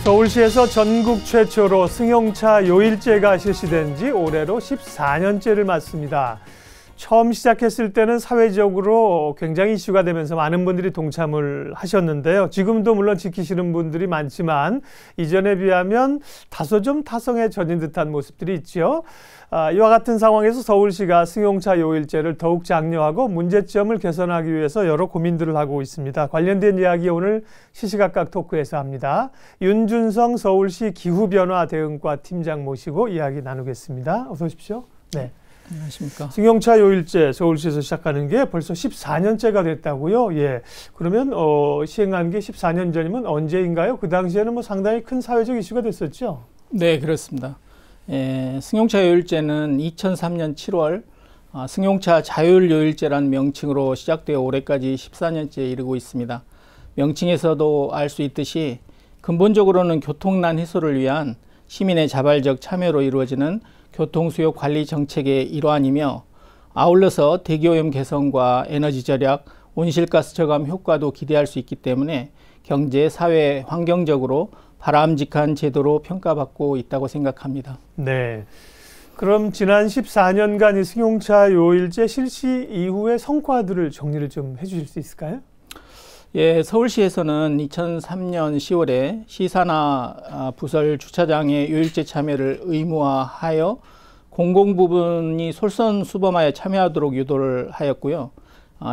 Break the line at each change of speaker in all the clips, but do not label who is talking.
서울시에서 전국 최초로 승용차 요일제가 실시된 지 올해로 14년째를 맞습니다. 처음 시작했을 때는 사회적으로 굉장히 이슈가 되면서 많은 분들이 동참을 하셨는데요. 지금도 물론 지키시는 분들이 많지만 이전에 비하면 다소 좀 타성에 젖은 듯한 모습들이 있죠. 이와 같은 상황에서 서울시가 승용차 요일제를 더욱 장려하고 문제점을 개선하기 위해서 여러 고민들을 하고 있습니다. 관련된 이야기 오늘 시시각각 토크에서 합니다. 윤준성 서울시 기후변화 대응과 팀장 모시고 이야기 나누겠습니다. 어서 오십시오. 네.
안녕하십니까.
승용차 요일제 서울시에서 시작하는 게 벌써 14년째가 됐다고요? 예. 그러면 시행한 게 14년 전이면 언제인가요? 그 당시에는 상당히 큰 사회적 이슈가 됐었죠?
네, 그렇습니다. 승용차 요일제는 2003년 7월 승용차 자율 요일제라는 명칭으로 시작되어 올해까지 14년째 이르고 있습니다. 명칭에서도 알 수 있듯이 근본적으로는 교통난 해소를 위한 시민의 자발적 참여로 이루어지는 교통수요 관리 정책의 일환이며, 아울러서 대기오염 개선과 에너지 절약, 온실가스 저감 효과도 기대할 수 있기 때문에 경제, 사회, 환경적으로 바람직한 제도로 평가받고 있다고 생각합니다.
네. 그럼 지난 14년간 이 승용차 요일제 실시 이후의 성과들을 정리를 좀 해주실 수 있을까요?
예, 서울시에서는 2003년 10월에 시사나 부설 주차장의 요일제 참여를 의무화하여 공공부문이 솔선수범하여 참여하도록 유도를 하였고요.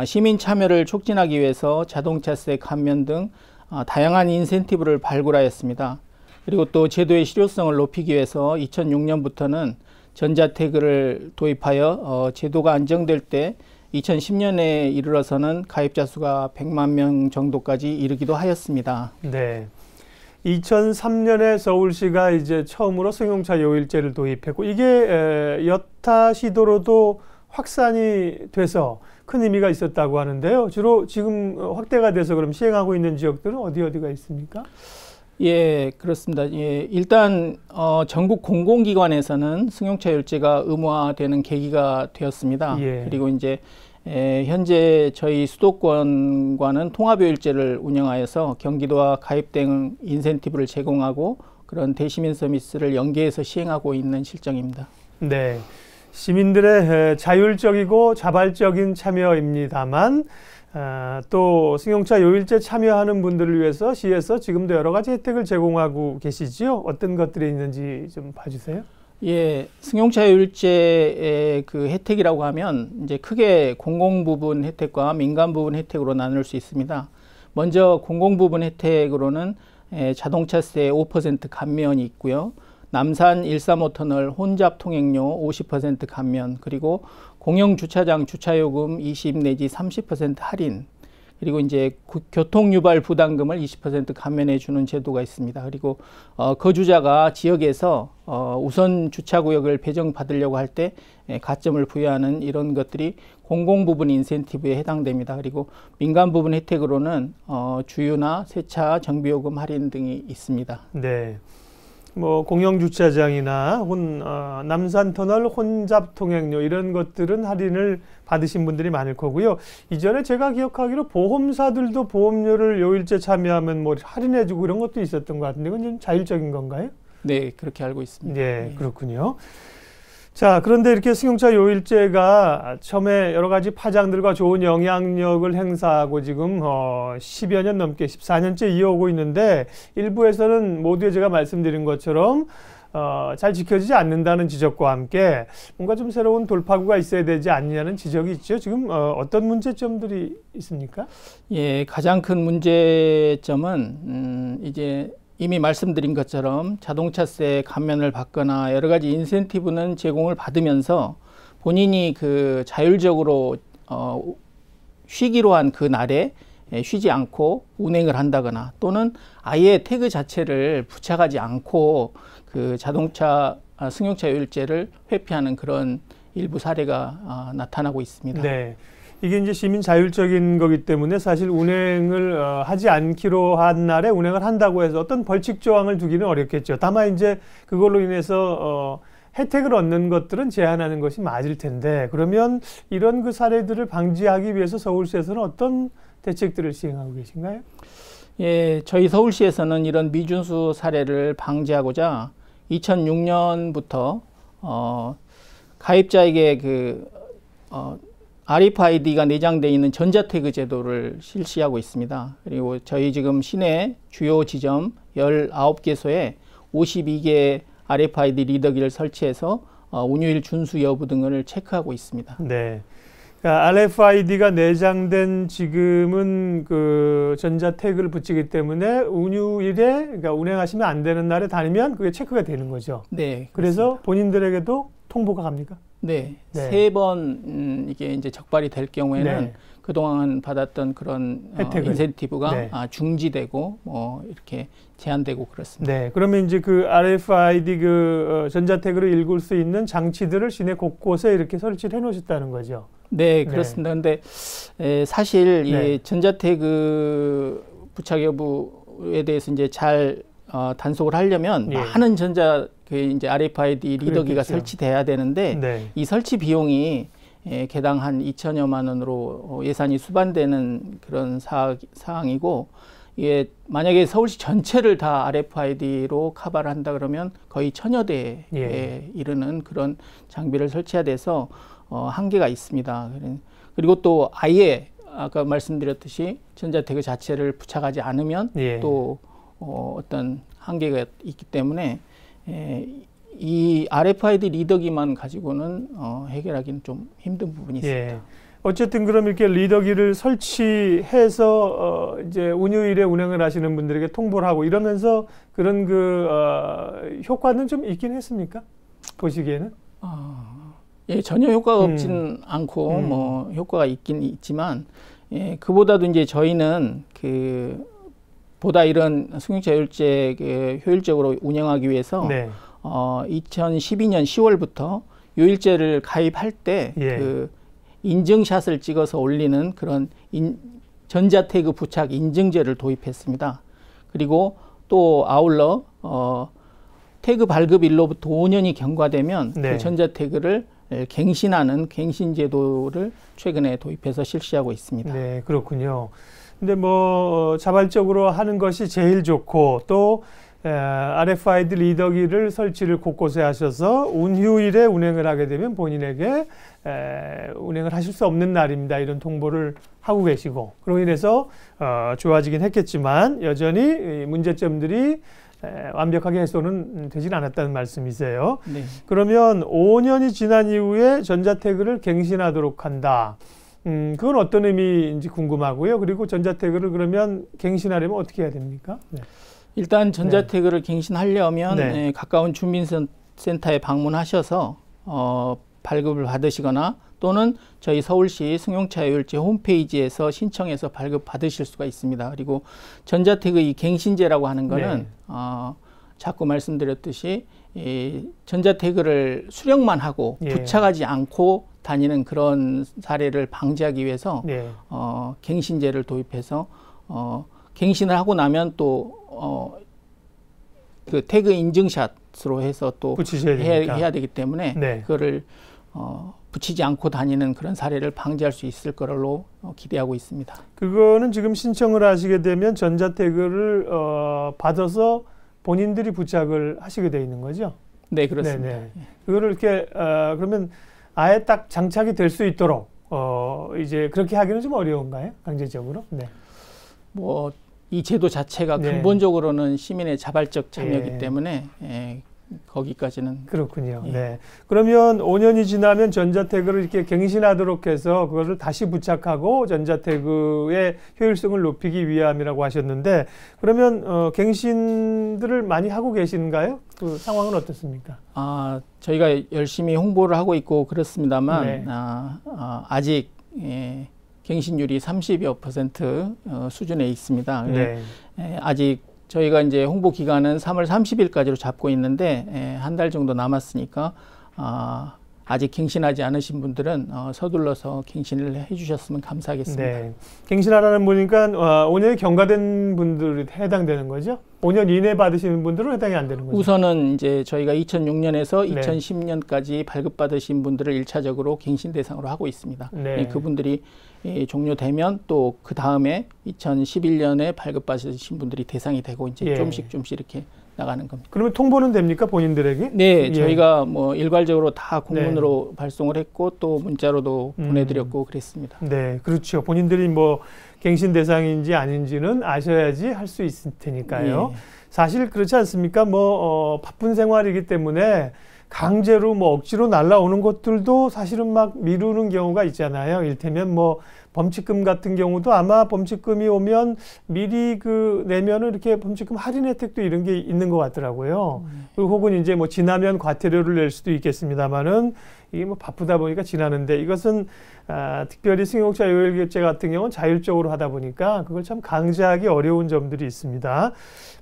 시민 참여를 促진하기 위해서 자동차세 감면 등 다양한 인센티브를 발굴하였습니다. 그리고 또 제도의 실효성을 높이기 위해서 2006년부터는 전자태그를 도입하여 제도가 안정될 때 2010년에 이르러서는 가입자 수가 100만 명 정도까지 이르기도 하였습니다.
네. 2003년에 서울시가 이제 처음으로 승용차 요일제를 도입했고, 이게 여타 시도로도 확산이 돼서 큰 의미가 있었다고 하는데요. 주로 지금 확대가 돼서 그럼 시행하고 있는 지역들은 어디가 있습니까?
예, 그렇습니다. 예, 일단 전국 공공기관에서는 승용차 요일제가 의무화되는 계기가 되었습니다.
예.
그리고 이제 현재 저희 수도권과는 통합요일제를 운영하여서 경기도와 가입 등 인센티브를 제공하고 그런 대시민 서비스를 연계해서 시행하고 있는 실정입니다.
네, 시민들의 자율적이고 자발적인 참여입니다만 또 승용차 요일제 참여하는 분들을 위해서 시에서 지금도 여러 가지 혜택을 제공하고 계시지요? 어떤 것들이 있는지 좀 봐주세요.
예, 승용차 요일제의 그 혜택이라고 하면 이제 크게 공공 부분 혜택과 민간 부분 혜택으로 나눌 수 있습니다. 먼저 공공 부분 혜택으로는 자동차세 5% 감면이 있고요. 남산 135터널 혼잡 통행료 50% 감면, 그리고 공영 주차장 주차요금 20 내지 30% 할인, 그리고 이제 교통유발 부담금을 20% 감면해 주는 제도가 있습니다. 그리고 거주자가 지역에서 우선 주차구역을 배정받으려고 할 때 가점을 부여하는 이런 것들이 공공부분 인센티브에 해당됩니다. 그리고 민간 부분 혜택으로는 주유나 세차, 정비요금 할인 등이 있습니다.
네. 공영주차장이나 남산터널 혼잡 통행료 이런 것들은 할인을 받으신 분들이 많을 거고요. 이전에 제가 기억하기로 보험사들도 보험료를 요일제 참여하면 할인해주고 이런 것도 있었던 것 같은데 이건 좀 자율적인 건가요?
네, 그렇게 알고 있습니다.
네, 그렇군요. 자, 그런데 이렇게 승용차 요일제가 처음에 여러 가지 파장들과 좋은 영향력을 행사하고 지금 10여 년 넘게 14년째 이어오고 있는데 일부에서는 모두에 제가 말씀드린 것처럼 잘 지켜지지 않는다는 지적과 함께 뭔가 좀 새로운 돌파구가 있어야 되지 않느냐는 지적이 있죠. 지금 어떤 문제점들이 있습니까?
예, 가장 큰 문제점은 이제 이미 말씀드린 것처럼 자동차세 감면을 받거나 여러 가지 인센티브는 제공을 받으면서 본인이 그 자율적으로 쉬기로 한 그 날에 쉬지 않고 운행을 한다거나, 또는 아예 태그 자체를 부착하지 않고 그 승용차 요일제를 회피하는 그런 일부 사례가 나타나고 있습니다.
네. 이게 이제 시민 자율적인 거기 때문에 사실 운행을 하지 않기로 한 날에 운행을 한다고 해서 어떤 벌칙 조항을 두기는 어렵겠죠. 다만 이제 그걸로 인해서 혜택을 얻는 것들은 제한하는 것이 맞을 텐데, 그러면 이런 그 사례들을 방지하기 위해서 서울시에서는 어떤 대책들을 시행하고 계신가요?
예, 저희 서울시에서는 이런 미준수 사례를 방지하고자 2006년부터 가입자에게 RFID가 내장되어 있는 전자태그 제도를 실시하고 있습니다. 그리고 저희 지금 시내 주요 지점 19개소에 52개 RFID 리더기를 설치해서 운유일 준수 여부 등을 체크하고 있습니다.
네. 그러니까 RFID가 내장된 지금은 그 전자태그를 붙이기 때문에 운유일에 그러니까 운행하시면 안 되는 날에 다니면 그게 체크가 되는 거죠.
네.
그래서 본인들에게도 통보가 갑니까?
네.
네.
3번 이게 이제 적발이 될 경우에는
네.
그동안 받았던 그런 인센티브가
네.
중지되고 이렇게 제한되고 그렇습니다.
네. 그러면 이제 그 RFID 전자태그를 읽을 수 있는 장치들을 시내 곳곳에 이렇게 설치를 해 놓으셨다는 거죠.
네, 그렇습니다. 근데 사실
네.
이 전자태그 부착 여부에 대해서 이제 잘 단속을 하려면
예.
많은 이제 RFID 리더기가
그렇겠죠.
설치돼야 되는데
네.
이 설치 비용이 개당 한 2천여만 원으로 예산이 수반되는 그런 사항이고, 이게 만약에 서울시 전체를 다 RFID로 커버를 한다 그러면 거의 1000여 대에
예.
이르는 그런 장비를 설치해야 돼서 한계가 있습니다. 그리고 또 아예 아까 말씀드렸듯이 전자태그 자체를 부착하지 않으면
예.
또 어떤 한계가 있기 때문에 이 RFID 리더기만 가지고는 해결하기는 좀 힘든 부분이 있습니다.
예. 어쨌든 그럼 이렇게 리더기를 설치해서 이제 운유일에 운행을 하시는 분들에게 통보를 하고 이러면서 그런 효과는 좀 있긴 했습니까? 보시기에는?
예, 전혀 효과가 없지는 않고 뭐 효과가 있긴 있지만, 그보다도 이제 저희는 보다 이런 승용차 요일제 효율적으로 운영하기 위해서
네.
2012년 10월부터 요일제를 가입할 때
예.
인증샷을 찍어서 올리는 그런 전자태그 부착 인증제를 도입했습니다. 그리고 또 아울러 태그 발급일로부터 5년이 경과되면
네.
그 전자태그를 갱신하는 갱신제도를 최근에 도입해서 실시하고 있습니다.
네, 그렇군요. 근데 자발적으로 하는 것이 제일 좋고 또 RFID 리더기를 설치를 곳곳에 하셔서 운휴일에 운행을 하게 되면 본인에게 운행을 하실 수 없는 날입니다. 이런 통보를 하고 계시고, 그로 인해서 좋아지긴 했겠지만 여전히 문제점들이 완벽하게 해소는 되질 않았다는 말씀이세요.
네.
그러면 5년이 지난 이후에 전자태그를 갱신하도록 한다. 그건 어떤 의미인지 궁금하고요. 그리고 전자태그를 그러면 갱신하려면 어떻게 해야 됩니까? 네.
일단 전자태그를 갱신하려면
네.
가까운 주민센터에 방문하셔서 발급을 받으시거나 또는 저희 서울시 승용차요일제 홈페이지에서 신청해서 발급 받으실 수가 있습니다. 그리고 전자태그 이 갱신제라고 하는 거는
네.
자꾸 말씀드렸듯이 이 전자태그를 수령만 하고
예.
부착하지 않고 다니는 그런 사례를 방지하기 위해서
네.
갱신제를 도입해서 갱신을 하고 나면 또 그 태그 인증샷으로 해서 또 해야 되기 때문에
네.
그거를 붙이지 않고 다니는 그런 사례를 방지할 수 있을 거로 기대하고 있습니다.
그거는 지금 신청을 하시게 되면 전자태그를 받아서 본인들이 부착을 하시게 돼 있는 거죠?
네, 그렇습니다.
네네. 그거를 이렇게 그러면 아예 딱 장착이 될 수 있도록 이제 그렇게 하기는 좀 어려운가요? 강제적으로? 네.
이 제도 자체가
네.
근본적으로는 시민의 자발적 참여이기
예.
때문에 거기까지는.
그렇군요.
예.
네. 그러면 5년이 지나면 전자태그를 이렇게 갱신하도록 해서 그것을 다시 부착하고 전자태그의 효율성을 높이기 위함이라고 하셨는데, 그러면 갱신들을 많이 하고 계신가요? 그 상황은 어떻습니까?
저희가 열심히 홍보를 하고 있고 그렇습니다만
네.
아직 갱신율이 30여% 수준에 있습니다.
네.
아직 저희가 이제 홍보 기간은 3월 30일까지로 잡고 있는데 한 달 정도 남았으니까 아직 갱신하지 않으신 분들은 서둘러서 갱신을 해주셨으면 감사하겠습니다.
네. 갱신하라는 보니까 5년이 경과된 분들이 해당되는 거죠? 5년 이내 받으시는 분들은 해당이 안 되는 거죠?
우선은 이제 저희가 2006년에서
네.
2010년까지 발급받으신 분들을 1차적으로 갱신 대상으로 하고 있습니다.
네.
그분들이 종료되면 또 그 다음에 2011년에 발급받으신 분들이 대상이 되고 이제
예.
조금씩 이렇게 나가는 겁니다.
그러면 통보는 됩니까? 본인들에게?
네,
예.
저희가 뭐 일괄적으로 다 공문으로 발송을 했고 또 문자로도 보내드렸고 그랬습니다.
네, 그렇죠. 본인들이 뭐 갱신 대상인지 아닌지는 아셔야지 할 수 있을 테니까요.
예.
사실 그렇지 않습니까? 뭐 바쁜 생활이기 때문에 강제로 뭐 억지로 날라오는 것들도 사실은 막 미루는 경우가 있잖아요. 이를테면 뭐 범칙금 같은 경우도 아마 범칙금이 오면 미리 내면은 이렇게 범칙금 할인 혜택도 이런 게 있는 것 같더라고요. 그리고 혹은 이제 뭐 지나면 과태료를 낼 수도 있겠습니다만은 이게 뭐 바쁘다 보니까 지나는데 이것은 특별히 승용차 요일결제 같은 경우는 자율적으로 하다 보니까 그걸 참 강제하기 어려운 점들이 있습니다.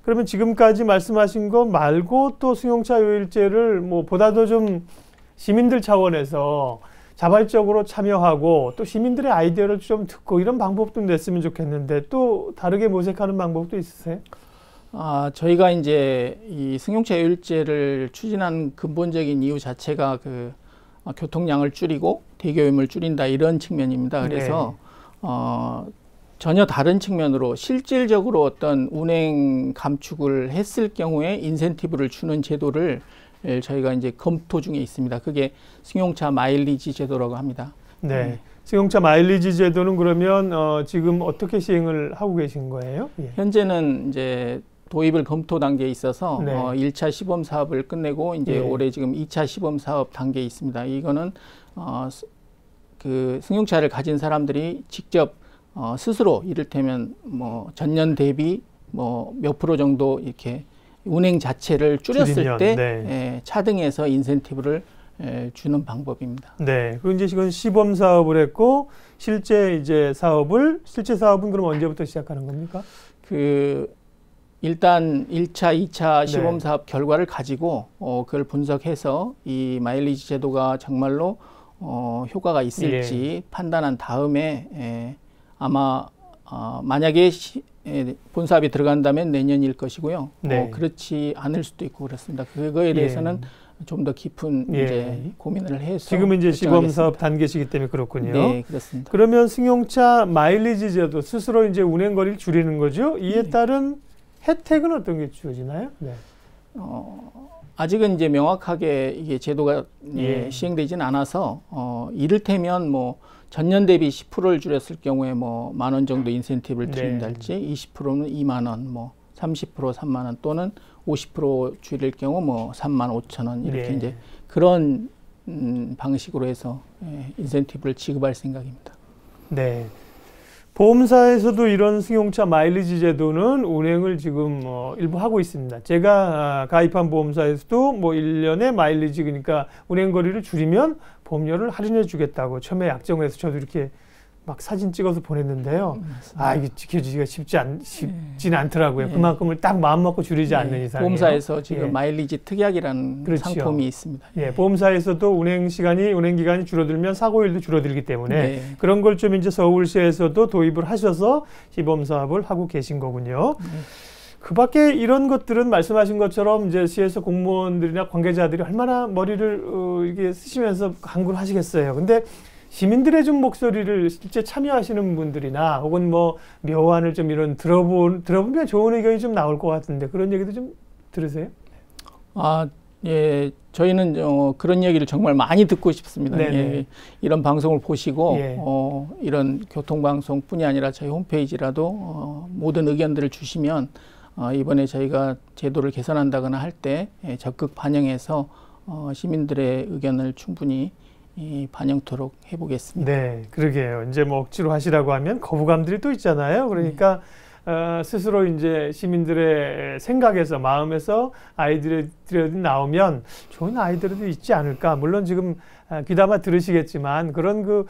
그러면 지금까지 말씀하신 것 말고 또 승용차 요일제를 뭐 보다도 좀 시민들 차원에서 자발적으로 참여하고 또 시민들의 아이디어를 좀 듣고 이런 방법도 냈으면 좋겠는데 또 다르게 모색하는 방법도 있으세요?
저희가 이제 이 승용차 요일제를 추진한 근본적인 이유 자체가 교통량을 줄이고 대교임을 줄인다 이런 측면입니다. 그래서 전혀 다른 측면으로 실질적으로 어떤 운행 감축을 했을 경우에 인센티브를 주는 제도를 저희가 이제 검토 중에 있습니다. 그게 승용차 마일리지 제도라고 합니다.
네. 승용차 마일리지 제도는 그러면 지금 어떻게 시행을 하고 계신 거예요? 예.
현재는 이제 도입을 검토 단계에 있어서
네.
1차 시범 사업을 끝내고 이제
예.
올해 지금 2차 시범 사업 단계에 있습니다. 이거는 그 승용차를 가진 사람들이 직접 스스로 이를테면 뭐 전년 대비 뭐 몇 프로 정도 이렇게 운행 자체를 줄였을 때
네.
차등해서 인센티브를 주는 방법입니다.
네. 그리고 이제 지금 시범 사업을 했고 실제 사업은 그럼 언제부터 시작하는 겁니까?
일단 1차, 2차 시범
네.
사업 결과를 가지고 그걸 분석해서 이 마일리지 제도가 정말로 효과가 있을지 판단한 다음에 아마 만약에 본 사업이 들어간다면 내년일 것이고요.
네.
그렇지 않을 수도 있고 그렇습니다. 그거에 대해서는 좀 더 깊은 이제 고민을 해서
지금 이제 시범 사업 단계시기 때문에 그렇군요.
네, 그렇습니다.
그러면 승용차 마일리지 제도 스스로 이제 운행 거리를 줄이는 거죠. 이에 따른 혜택은 어떤 게 주어지나요? 네.
아직은 이제 명확하게 이게 제도가 시행되진 않아서 이를테면 뭐 전년 대비 10%를 줄였을 경우에 뭐 10,000원 정도 인센티브를 드린달지 20%는 20,000원, 뭐 30% 30,000원 또는 50% 줄일 경우 뭐 35,000원 이렇게 이제 그런 방식으로 해서 인센티브를 지급할 생각입니다.
네. 보험사에서도 이런 승용차 마일리지 제도는 운행을 지금 일부 하고 있습니다. 제가 가입한 보험사에서도 뭐 1년에 마일리지 그러니까 운행 거리를 줄이면 보험료를 할인해 주겠다고 처음에 약정을 해서 저도 이렇게 막 사진 찍어서 보냈는데요. 이게 지켜지기가 쉽지는 않더라고요. 그만큼을 딱 마음 먹고 줄이지 않는 이상이요.
보험사에서 지금 마일리지 특약이라는
그렇죠.
상품이 있습니다.
보험사에서도 운행 기간이 줄어들면 사고율도 줄어들기 때문에 그런 걸 좀 이제 서울시에서도 도입을 하셔서 시범 사업을 하고 계신 거군요. 그 밖에 이런 것들은 말씀하신 것처럼 이제 시에서 공무원들이나 관계자들이 얼마나 머리를 이게 쓰시면서 강구를 하시겠어요. 근데 시민들의 좀 목소리를 실제 참여하시는 분들이나 혹은 뭐 묘안을 좀 이런 들어보면 좋은 의견이 좀 나올 것 같은데 그런 얘기도 좀 들으세요?
예, 저희는 그런 얘기를 정말 많이 듣고 싶습니다. 이런 방송을 보시고 이런 교통방송뿐이 아니라 저희 홈페이지라도 모든 의견들을 주시면 이번에 저희가 제도를 개선한다거나 할 때 적극 반영해서 시민들의 의견을 충분히 반영토록 해보겠습니다.
네, 그러게요. 이제 뭐 억지로 하시라고 하면 거부감들이 또 있잖아요. 그러니까 스스로 이제 시민들의 생각에서 마음에서 아이디어들이 나오면 좋은 아이디어도 있지 않을까. 물론 지금 귀담아 들으시겠지만 그런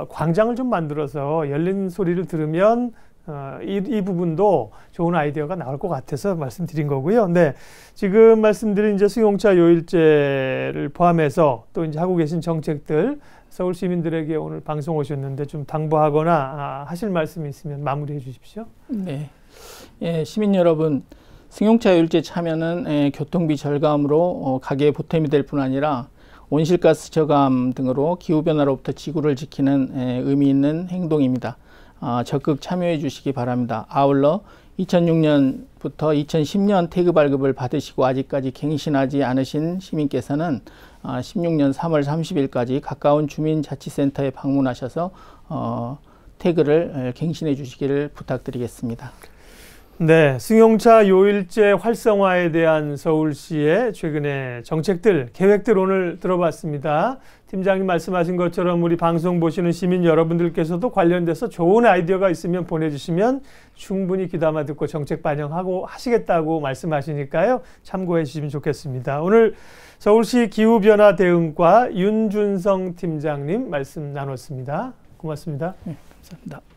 광장을 좀 만들어서 열린 소리를 들으면 이 부분도 좋은 아이디어가 나올 것 같아서 말씀드린 거고요. 네, 지금 말씀드린 이제 승용차 요일제를 포함해서 또 이제 하고 계신 정책들 서울 시민들에게 오늘 방송 오셨는데 좀 당부하거나 하실 말씀이 있으면 마무리해 주십시오.
네, 예, 시민 여러분, 승용차 요일제 참여는 교통비 절감으로 가계에 보탬이 될 뿐 아니라 온실가스 저감 등으로 기후변화로부터 지구를 지키는 의미 있는 행동입니다. 적극 참여해 주시기 바랍니다. 아울러 2006년부터 2010년 태그 발급을 받으시고 아직까지 갱신하지 않으신 시민께서는 16년 3월 30일까지 가까운 주민자치센터에 방문하셔서 태그를 갱신해 주시기를 부탁드리겠습니다.
네, 승용차 요일제 활성화에 대한 서울시의 최근의 정책들, 계획들 오늘 들어봤습니다. 팀장님 말씀하신 것처럼 우리 방송 보시는 시민 여러분들께서도 관련돼서 좋은 아이디어가 있으면 보내주시면 충분히 귀담아 듣고 정책 반영하고 하시겠다고 말씀하시니까요. 참고해 주시면 좋겠습니다. 오늘 서울시 기후변화 대응과 윤준성 팀장님 말씀 나눴습니다. 고맙습니다.
네, 감사합니다.